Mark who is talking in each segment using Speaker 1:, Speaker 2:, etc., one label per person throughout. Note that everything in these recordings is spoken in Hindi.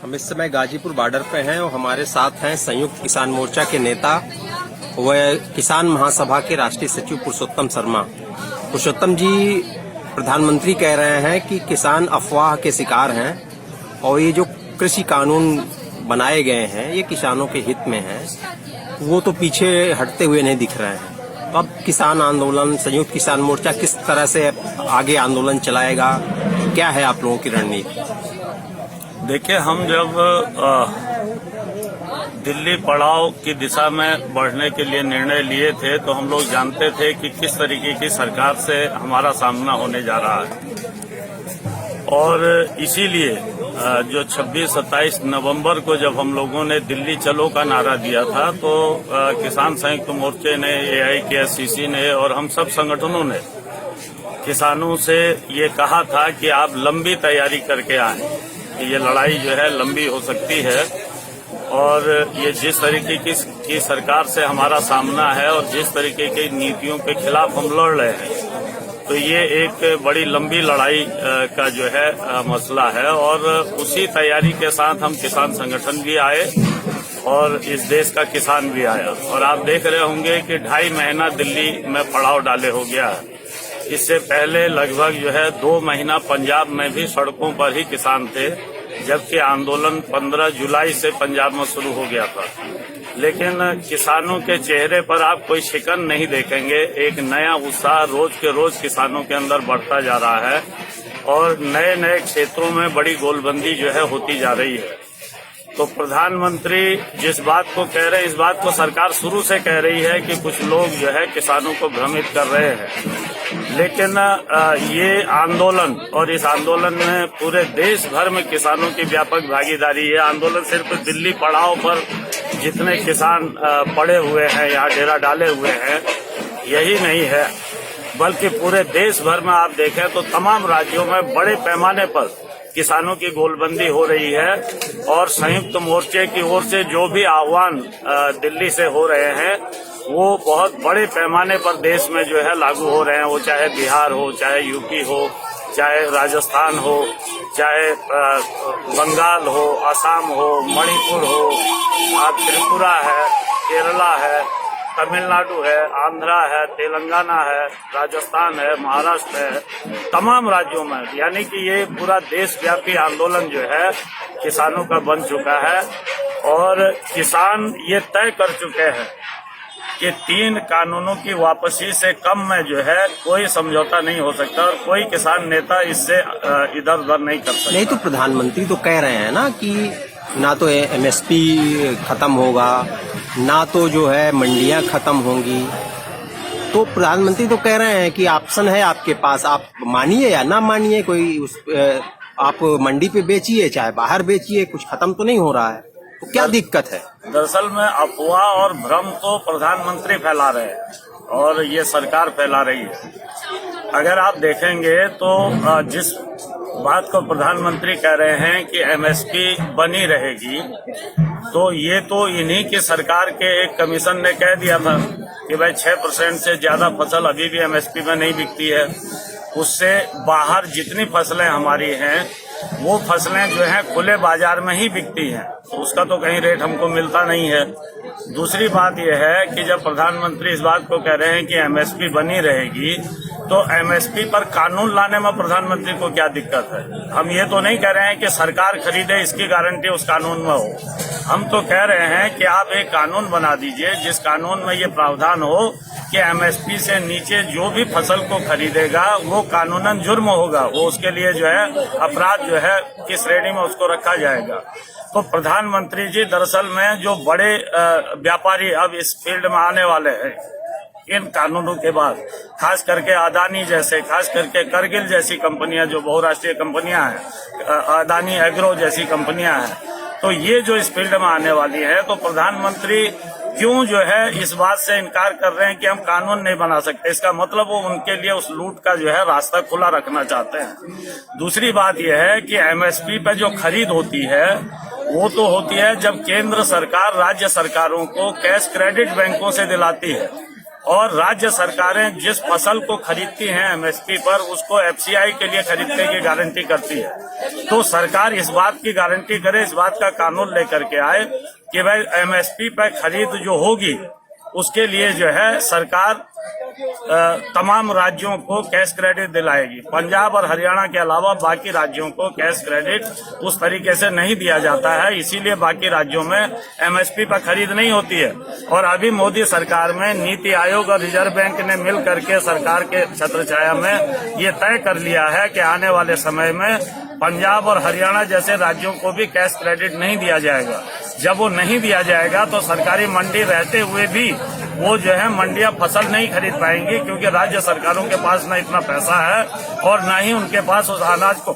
Speaker 1: हम इस समय गाजीपुर बॉर्डर पे हैं और हमारे साथ हैं संयुक्त किसान मोर्चा के नेता व किसान महासभा के राष्ट्रीय सचिव पुरुषोत्तम शर्मा। पुरुषोत्तम जी, प्रधानमंत्री कह रहे हैं कि किसान अफवाह के शिकार हैं और ये जो कृषि कानून बनाए गए हैं ये किसानों के हित में हैं, वो तो पीछे हटते हुए नहीं दिख रहे हैं। तो अब किसान आंदोलन, संयुक्त किसान मोर्चा किस तरह से आगे आंदोलन चलाएगा, क्या है आप लोगों की रणनीति?
Speaker 2: देखिए, हम जब दिल्ली पड़ाव की दिशा में बढ़ने के लिए निर्णय लिए थे तो हम लोग जानते थे कि किस तरीके की सरकार से हमारा सामना होने जा रहा है। और इसीलिए जो 26-27 नवंबर को जब हम लोगों ने दिल्ली चलो का नारा दिया था तो किसान संयुक्त मोर्चे ने, AIKSCC ने और हम सब संगठनों ने किसानों से ये कहा था कि आप लंबी तैयारी करके आएं। ये लड़ाई जो है लंबी हो सकती है और ये जिस तरीके की सरकार से हमारा सामना है और जिस तरीके की नीतियों के खिलाफ हम लड़ रहे हैं तो ये एक बड़ी लंबी लड़ाई का जो है मसला है। और उसी तैयारी के साथ हम किसान संगठन भी आए और इस देश का किसान भी आया। और आप देख रहे होंगे कि 2.5 महीना दिल्ली में पड़ाव डाले हो गया है। इससे पहले लगभग जो है 2 महीना पंजाब में भी सड़कों पर ही किसान थे, जबकि आंदोलन 15 जुलाई से पंजाब में शुरू हो गया था। लेकिन किसानों के चेहरे पर आप कोई शिकन नहीं देखेंगे। एक नया उत्साह रोज के रोज किसानों के अंदर बढ़ता जा रहा है और नए नए क्षेत्रों में बड़ी गोलबंदी जो है होती जा रही है। तो प्रधानमंत्री जिस बात को कह रहे हैं, इस बात को सरकार शुरू से कह रही है कि कुछ लोग जो है किसानों को भ्रमित कर रहे हैं। लेकिन ये आंदोलन और इस आंदोलन में पूरे देश भर में किसानों की व्यापक भागीदारी है। आंदोलन सिर्फ दिल्ली पड़ाव पर जितने किसान पड़े हुए हैं, यहाँ डेरा डाले हुए हैं, यही नहीं है, बल्कि पूरे देश भर में आप देखें तो तमाम राज्यों में बड़े पैमाने पर किसानों की गोलबंदी हो रही है। और संयुक्त मोर्चे की ओर से जो भी आह्वान दिल्ली से हो रहे हैं वो बहुत बड़े पैमाने पर देश में जो है लागू हो रहे हैं। वो चाहे बिहार हो, चाहे यूपी हो, चाहे राजस्थान हो, चाहे बंगाल हो, असम हो, मणिपुर हो, आप त्रिपुरा है, केरला है, तमिलनाडु है, आंध्रा है, तेलंगाना है, राजस्थान है, महाराष्ट्र है, तमाम राज्यों में, यानी कि ये पूरा देशव्यापी आंदोलन जो है किसानों का बन चुका है। और किसान ये तय कर चुके हैं कि 3 कानूनों की वापसी से कम में जो है कोई समझौता नहीं हो सकता और कोई किसान नेता इससे इधर उधर नहीं कर सकता।
Speaker 1: नहीं तो प्रधानमंत्री तो कह रहे हैं ना कि ना तो MSP खत्म होगा, ना तो जो है मंडियां खत्म होंगी। तो प्रधानमंत्री तो कह रहे हैं कि ऑप्शन है आपके पास, आप मानिए या ना मानिए, कोई आप मंडी पे बेचिए चाहे बाहर बेचिए, कुछ खत्म तो नहीं हो रहा है। तो क्या दिक्कत है?
Speaker 2: दरअसल में अफवाह और भ्रम तो प्रधानमंत्री फैला रहे हैं और ये सरकार फैला रही है। अगर आप देखेंगे तो जिस बात को प्रधानमंत्री कह रहे हैं कि MSP बनी रहेगी, तो ये तो इन्हीं की सरकार के एक कमीशन ने कह दिया था कि भाई 6% से ज्यादा फसल अभी भी MSP में नहीं बिकती है। उससे बाहर जितनी फसलें हमारी हैं वो फसलें जो हैं खुले बाजार में ही बिकती हैं, तो उसका तो कहीं रेट हमको मिलता नहीं है। दूसरी बात यह है कि जब प्रधानमंत्री इस बात को कह रहे हैं कि MSP बनी रहेगी तो MSP पर कानून लाने में प्रधानमंत्री को क्या दिक्कत है? हम ये तो नहीं कह रहे हैं कि सरकार खरीदे इसकी गारंटी उस कानून में हो। हम तो कह रहे हैं कि आप एक कानून बना दीजिए जिस कानून में ये प्रावधान हो कि MSP से नीचे जो भी फसल को खरीदेगा वो कानूनन जुर्म होगा, वो उसके लिए जो है अपराध जो है किस श्रेणी में उसको रखा जाएगा। तो प्रधानमंत्री जी दरअसल में जो बड़े व्यापारी अब इस फील्ड में आने वाले हैं इन कानूनों के बाद, खास करके अदानी जैसे, खास करके करगिल जैसी कंपनियां जो बहुराष्ट्रीय कंपनियां हैं, अदानी एग्रो जैसी कंपनियां हैं, तो ये जो इस फील्ड में आने वाली है, तो प्रधानमंत्री क्यों जो है इस बात से इनकार कर रहे हैं कि हम कानून नहीं बना सकते? इसका मतलब वो उनके लिए उस लूट का जो है रास्ता खुला रखना चाहते हैं। दूसरी बात यह है कि MSP पे जो खरीद होती है वो तो होती है जब केंद्र सरकार राज्य सरकारों को कैश क्रेडिट बैंकों से दिलाती है और राज्य सरकारें जिस फसल को खरीदती हैं एमएसपी पर, उसको एफसीआई के लिए खरीदने की गारंटी करती है। तो सरकार इस बात की गारंटी करे, इस बात का कानून लेकर के आए कि भाई एमएसपी पर खरीद जो होगी उसके लिए जो है सरकार तमाम राज्यों को कैश क्रेडिट दिलाएगी। पंजाब और हरियाणा के अलावा बाकी राज्यों को कैश क्रेडिट उस तरीके से नहीं दिया जाता है, इसीलिए बाकी राज्यों में एमएसपी पर खरीद नहीं होती है। और अभी मोदी सरकार में नीति आयोग और रिजर्व बैंक ने मिल करके सरकार के छत्रछाया में ये तय कर लिया है कि आने वाले समय में पंजाब और हरियाणा जैसे राज्यों को भी कैश क्रेडिट नहीं दिया जाएगा। जब वो नहीं दिया जाएगा तो सरकारी मंडी रहते हुए भी वो जो है मंडियां फसल नहीं खरीद पाएंगी, क्योंकि राज्य सरकारों के पास न इतना पैसा है और न ही उनके पास उस अनाज को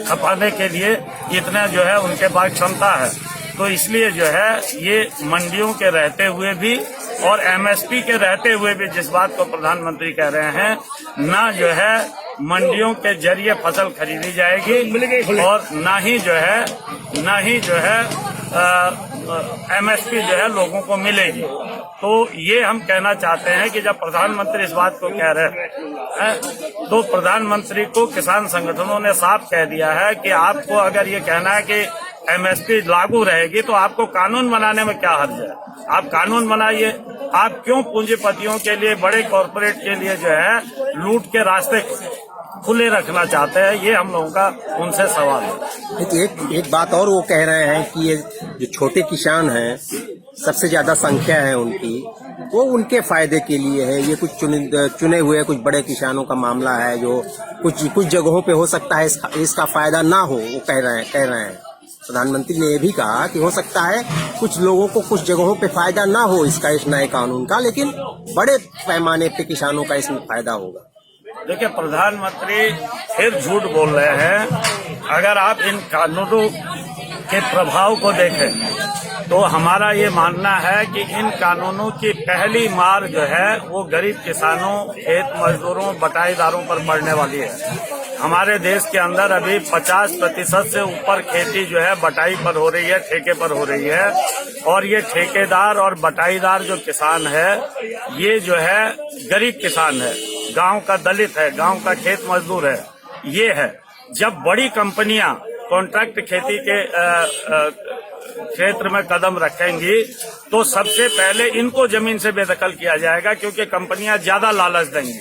Speaker 2: खपाने के लिए इतना जो है उनके पास क्षमता है। तो इसलिए जो है ये मंडियों के रहते हुए भी और एमएसपी के रहते हुए भी जिस बात को प्रधानमंत्री कह रहे हैं, न जो है मंडियों के जरिए फसल खरीदी जाएगी और न ही जो है एमएसपी जो है लोगों को मिलेगी। तो ये हम कहना चाहते हैं कि जब प्रधानमंत्री इस बात को कह रहे हैं तो प्रधानमंत्री को किसान संगठनों ने साफ कह दिया है कि आपको अगर ये कहना है कि एमएसपी लागू रहेगी तो आपको कानून बनाने में क्या हर्ज है। आप कानून बनाइए। आप क्यों पूंजीपतियों के लिए, बड़े कॉरपोरेट के लिए जो है लूट के रास्ते खुले रखना चाहते हैं, ये हम लोगों का उनसे सवाल है।
Speaker 1: एक बात और वो कह रहे हैं कि ये जो छोटे किसान हैं, सबसे ज्यादा संख्या है उनकी, वो उनके फायदे के लिए है। ये कुछ चुने हुए कुछ बड़े किसानों का मामला है जो कुछ जगहों पे हो सकता है इसका फायदा ना हो, वो कह रहे हैं। प्रधानमंत्री ने ये भी कहा कि हो सकता है कुछ लोगों को कुछ जगहों पे फायदा ना हो इसका, इस नए कानून का, लेकिन बड़े पैमाने पे किसानों का इसमें फायदा होगा।
Speaker 2: देखिए, प्रधानमंत्री फिर झूठ बोल रहे हैं। अगर आप इन कानूनों के प्रभाव को देखें तो हमारा ये मानना है कि इन कानूनों की पहली मार जो है वो गरीब किसानों, खेत मजदूरों, बटाईदारों पर पड़ने वाली है। हमारे देश के अंदर अभी 50% से ऊपर खेती जो है बटाई पर हो रही है, ठेके पर हो रही है। और ये ठेकेदार और बटाईदार जो किसान है, ये जो है गरीब किसान है, गांव का दलित है, गांव का खेत मजदूर है। ये है जब बड़ी कंपनियां कॉन्ट्रैक्ट खेती के क्षेत्र में कदम रखेंगी तो सबसे पहले इनको जमीन से बेदखल किया जाएगा, क्योंकि कंपनियां ज्यादा लालच देंगी।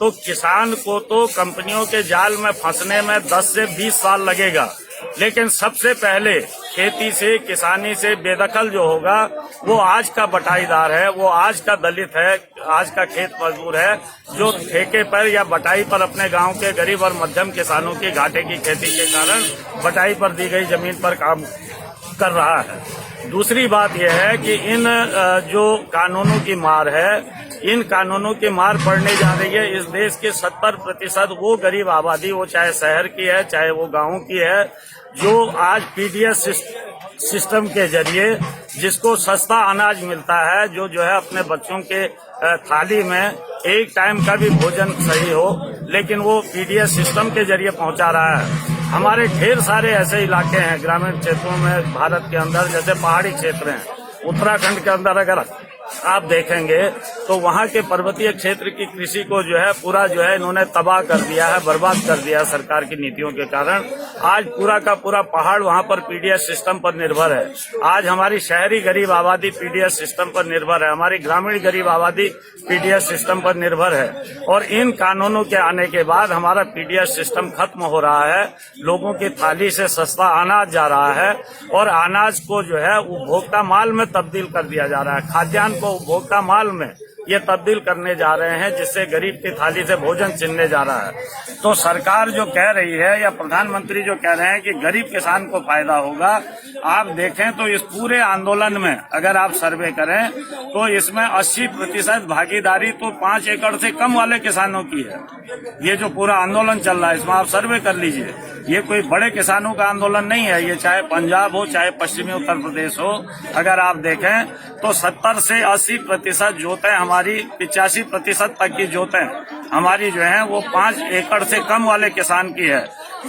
Speaker 2: तो किसान को तो कंपनियों के जाल में फंसने में 10 से 20 साल लगेगा, लेकिन सबसे पहले खेती से, किसानी से बेदखल जो होगा वो आज का बटाईदार है, वो आज का दलित है, आज का खेत मजदूर है, जो ठेके पर या बटाई पर अपने गांव के गरीब और मध्यम किसानों की घाटे की खेती के कारण बटाई पर दी गई जमीन पर काम कर रहा है। दूसरी बात यह है कि इन जो कानूनों की मार है, इन कानूनों की मार पड़ने जा रही है इस देश के 70% वो गरीब आबादी, वो चाहे शहर की है चाहे वो गांव की है, जो आज पीडीएस सिस्टम के जरिए जिसको सस्ता अनाज मिलता है, जो है अपने बच्चों के थाली में एक टाइम का भी भोजन सही हो, लेकिन वो पीडीएस सिस्टम के जरिए पहुंचा रहा है। हमारे ढेर सारे ऐसे इलाके हैं ग्रामीण क्षेत्रों में भारत के अंदर, जैसे पहाड़ी क्षेत्र हैं। उत्तराखंड के अंदर अगर आप देखेंगे तो वहाँ के पर्वतीय क्षेत्र की कृषि को जो है पूरा जो है इन्होंने तबाह कर दिया है, बर्बाद कर दिया है सरकार की नीतियों के कारण। आज पूरा का पूरा पहाड़ वहाँ पर पीडीएस सिस्टम पर निर्भर है। आज हमारी शहरी गरीब आबादी पीडीएस सिस्टम पर निर्भर है, हमारी ग्रामीण गरीब आबादी पीडीएस सिस्टम पर निर्भर है। और इन कानूनों के आने के बाद हमारा पीडीएस सिस्टम खत्म हो रहा है, लोगों की थाली से सस्ता अनाज जा रहा है और अनाज को जो है उपभोक्ता माल में तब्दील कर दिया जा रहा है। खाद्यान्न को उपभोक्ता माल में ये तब्दील करने जा रहे हैं, जिससे गरीब की थाली से भोजन छीनने जा रहा है। तो सरकार जो कह रही है या प्रधानमंत्री जो कह रहे हैं कि गरीब किसान को फायदा होगा, आप देखें तो इस पूरे आंदोलन में अगर आप सर्वे करें तो इसमें 80% भागीदारी तो 5 एकड़ से कम वाले किसानों की है। ये जो पूरा आंदोलन चल रहा है इसमें आप सर्वे कर लीजिए, ये कोई बड़े किसानों का आंदोलन नहीं है। ये चाहे पंजाब हो चाहे पश्चिमी उत्तर प्रदेश हो, अगर आप देखें तो 70 से 80% जोतें हमारी, 85% तक की जोतें हमारी जो है वो 5 एकड़ से कम वाले किसान की है।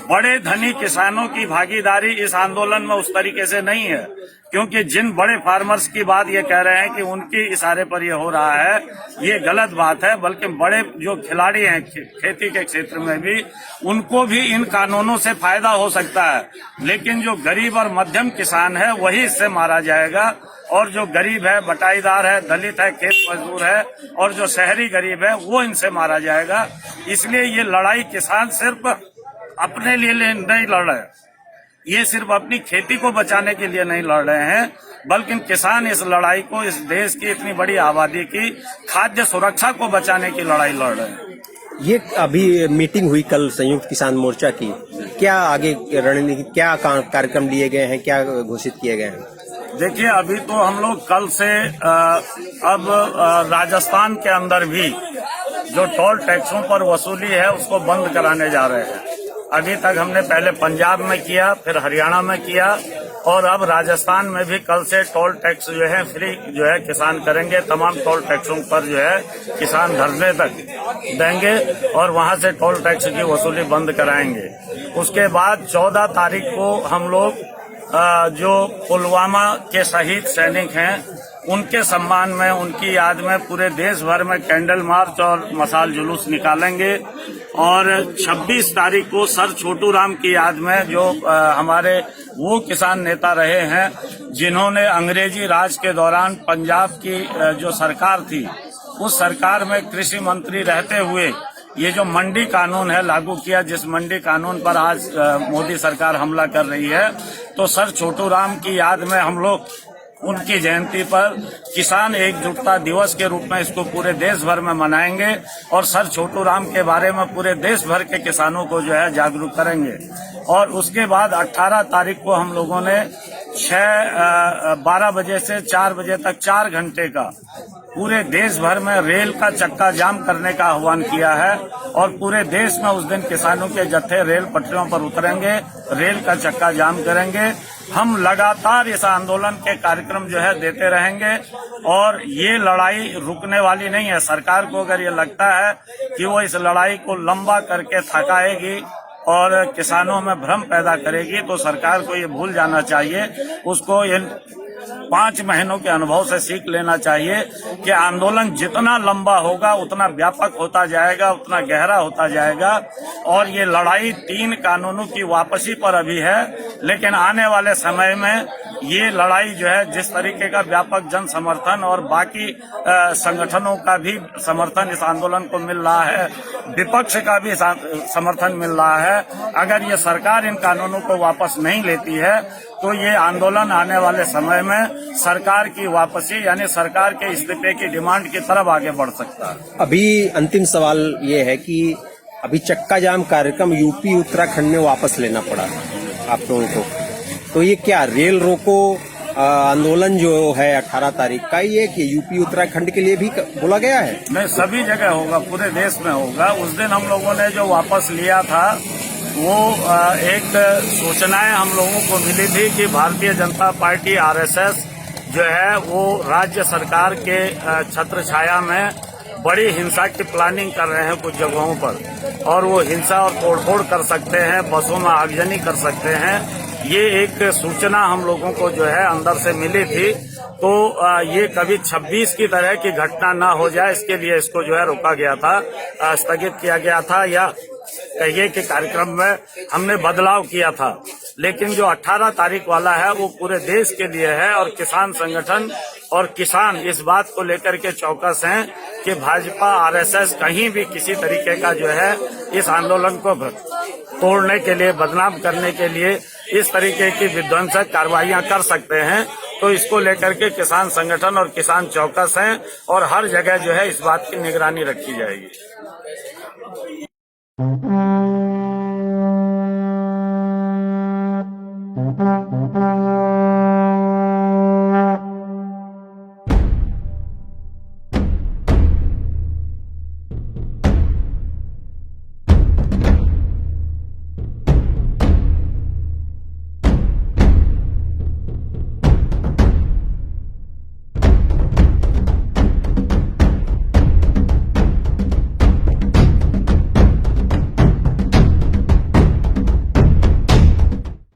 Speaker 2: बड़े धनी किसानों की भागीदारी इस आंदोलन में उस तरीके से नहीं है, क्योंकि जिन बड़े फार्मर्स की बात ये कह रहे हैं कि उनके इशारे पर ये हो रहा है, ये गलत बात है। बल्कि बड़े जो खिलाड़ी हैं खेती के क्षेत्र में भी, उनको भी इन कानूनों से फायदा हो सकता है, लेकिन जो गरीब और मध्यम किसान है वही इससे मारा जाएगा। और जो गरीब है, बटाईदार है, दलित है, खेत मजदूर है, और जो शहरी गरीब है वो इनसे मारा जाएगा। इसलिए ये लड़ाई किसान सिर्फ अपने लिए नहीं लड़ रहे, ये सिर्फ अपनी खेती को बचाने के लिए नहीं लड़ रहे हैं, बल्कि किसान इस लड़ाई को, इस देश की इतनी बड़ी आबादी की खाद्य सुरक्षा को बचाने की लड़ाई लड़ रहे हैं।
Speaker 1: ये अभी मीटिंग हुई कल संयुक्त किसान मोर्चा की, क्या आगे रणनीति, क्या कार्यक्रम लिए गए हैं, क्या घोषित किए गए हैं?
Speaker 2: देखिए, अभी तो हम लोग कल से अब राजस्थान के अंदर भी जो टोल टैक्सों पर वसूली है उसको बंद कराने जा रहे हैं। अभी तक हमने पहले पंजाब में किया, फिर हरियाणा में किया, और अब राजस्थान में भी कल से टोल टैक्स जो है फ्री जो है किसान करेंगे। तमाम टोल टैक्सों पर जो है किसान धरने तक देंगे और वहां से टोल टैक्स की वसूली बंद कराएंगे। उसके बाद 14 तारीख को हम लोग जो पुलवामा के शहीद सैनिक हैं उनके सम्मान में, उनकी याद में पूरे देश भर में कैंडल मार्च और मशाल जुलूस निकालेंगे। और 26 तारीख को सर छोटू राम की याद में, जो हमारे वो किसान नेता रहे हैं जिन्होंने अंग्रेजी राज के दौरान पंजाब की जो सरकार थी उस सरकार में कृषि मंत्री रहते हुए ये जो मंडी कानून है लागू किया, जिस मंडी कानून पर आज मोदी सरकार हमला कर रही है, तो सर छोटू राम की याद में हम लोग उनकी जयंती पर किसान एकजुटता दिवस के रूप में इसको पूरे देश भर में मनाएंगे और सर छोटू राम के बारे में पूरे देश भर के किसानों को जो है जागरूक करेंगे। और उसके बाद 18 तारीख को हम लोगों ने 12 बजे से 4 बजे तक 4 घंटे का पूरे देश भर में रेल का चक्का जाम करने का आह्वान किया है। और पूरे देश में उस दिन किसानों के जत्थे रेल पटरियों पर उतरेंगे, रेल का चक्का जाम करेंगे। हम लगातार इस आंदोलन के कार्यक्रम जो है देते रहेंगे और ये लड़ाई रुकने वाली नहीं है। सरकार को अगर ये लगता है कि वो इस लड़ाई को लंबा करके थकाएगी और किसानों में भ्रम पैदा करेगी, तो सरकार को ये भूल जाना चाहिए। उसको इन 5 महीनों के अनुभव से सीख लेना चाहिए कि आंदोलन जितना लंबा होगा उतना व्यापक होता जाएगा, उतना गहरा होता जाएगा। और ये लड़ाई 3 कानूनों की वापसी पर अभी है, लेकिन आने वाले समय में ये लड़ाई जो है जिस तरीके का व्यापक जन समर्थन और बाकी संगठनों का भी समर्थन इस आंदोलन को मिल रहा है, विपक्ष का भी समर्थन मिल रहा है, अगर ये सरकार इन कानूनों को वापस नहीं लेती है तो ये आंदोलन आने वाले समय में सरकार की वापसी यानी सरकार के इस्तीफे की डिमांड की तरफ आगे बढ़ सकता है।
Speaker 1: अभी अंतिम सवाल ये है कि अभी चक्का जाम कार्यक्रम यूपी उत्तराखंड में वापस लेना पड़ा आप लोगों को, तो ये क्या रेल रोको आंदोलन जो है 18 तारीख का, ये कि यूपी उत्तराखंड के लिए भी बोला गया है?
Speaker 2: नहीं, सभी जगह होगा, पूरे देश में होगा। उस दिन हम लोगों ने जो वापस लिया था वो एक सूचनाएं हम लोगों को मिली थी कि भारतीय जनता पार्टी आरएसएस जो है वो राज्य सरकार के छत्र छाया में बड़ी हिंसा की प्लानिंग कर रहे हैं कुछ जगहों पर, और वो हिंसा और तोड़फोड़ कर सकते हैं, बसों में आगजनी कर सकते हैं। ये एक सूचना हम लोगों को जो है अंदर से मिली थी। तो ये कभी 26 की तरह की घटना ना हो जाए इसके लिए इसको जो है रोका गया था, स्थगित किया गया था, या कहिए कि कार्यक्रम में हमने बदलाव किया था। लेकिन जो 18 तारीख वाला है वो पूरे देश के लिए है और किसान संगठन और किसान इस बात को लेकर के चौकस हैं कि भाजपा आरएसएस कहीं भी किसी तरीके का जो है इस आंदोलन को तोड़ने के लिए, बदनाम करने के लिए इस तरीके की विध्वंसक कार्रवाइयां कर सकते हैं। तो इसको लेकर के किसान संगठन और किसान चौकस हैं और हर जगह जो है इस बात की निगरानी रखी जाएगी।